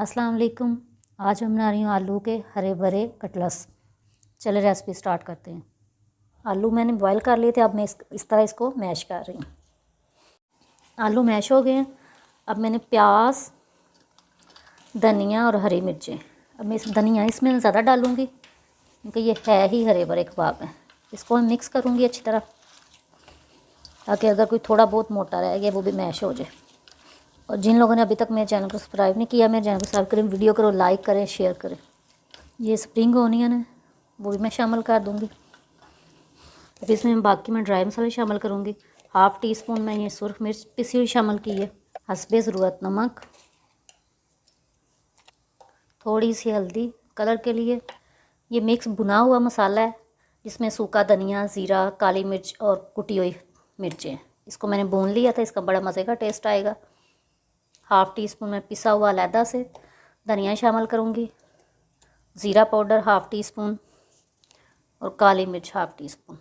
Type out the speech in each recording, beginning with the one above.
अस्सलाम वालेकुम। आज मैं बना रही हूँ आलू के हरे भरे कटलस। चले रेसिपी स्टार्ट करते हैं। आलू मैंने बॉईल कर लिए थे, अब मैं इस तरह इसको मैश कर रही हूँ। आलू मैश हो गए हैं। अब मैंने प्याज, धनिया और हरी मिर्चें, अब मैं धनिया इसमें ज़्यादा डालूँगी क्योंकि ये है ही हरे भरे कबाब हैं। इसको मैं मिक्स करूँगी अच्छी तरह ताकि अगर कोई थोड़ा बहुत मोटा रह गया वो भी मैश हो जाए। और जिन लोगों ने अभी तक मेरे चैनल को सब्सक्राइब नहीं किया, मेरे चैनल को सब्सक्राइब करें, वीडियो करो लाइक करें, शेयर करें। ये स्प्रिंग ओनियन है, वो भी मैं शामिल कर दूँगी। अब इसमें बाकी मैं ड्राई मसाले शामिल करूँगी। हाफ़ टी स्पून मैं ये सुरख मिर्च पिसी हुई शामिल की है, हस्बे ज़रूरत नमक, थोड़ी सी हल्दी कलर के लिए। ये मिक्स भुना हुआ मसाला है जिसमें सूखा धनिया, ज़ीरा, काली मिर्च और कुटी हुई मिर्चें। इसको मैंने भून लिया था, इसका बड़ा मज़े का टेस्ट आएगा। हाफ़ टी स्पून मैं पिसा हुआ अलहदा से धनिया शामिल करूँगी, ज़ीरा पाउडर हाफ़ टी स्पून और काली मिर्च हाफ़ टी स्पून।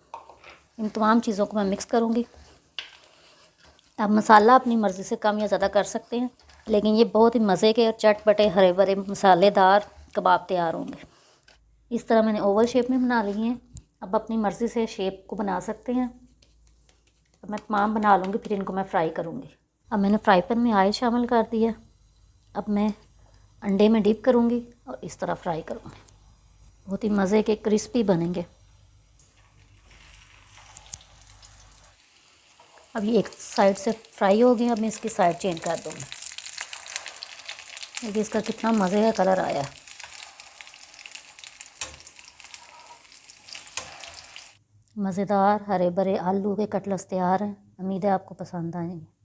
इन तमाम चीज़ों को मैं मिक्स करूँगी। आप मसाला अपनी मर्ज़ी से कम या ज़्यादा कर सकते हैं, लेकिन ये बहुत ही मज़े के और चटपटे हरे भरे मसालेदार कबाब तैयार होंगे। इस तरह मैंने ओवल शेप में बना लिए हैं। अब अपनी मर्ज़ी से शेप को बना सकते हैं। अब मैं तमाम बना लूँगी, फिर इनको मैं फ्राई करूँगी। अब मैंने फ्राई पैन में ऑयल शामिल कर दिया। अब मैं अंडे में डिप करूँगी और इस तरह फ्राई करूँगी। बहुत ही मज़े के क्रिस्पी बनेंगे। अब ये एक साइड से फ्राई हो गए, अब मैं इसकी साइड चेंज कर दूँगी। देखिए इसका कितना मज़े का कलर आया। मज़ेदार हरे भरे आलू के कटलस तैयार हैं। उम्मीद है आपको पसंद आएंगे।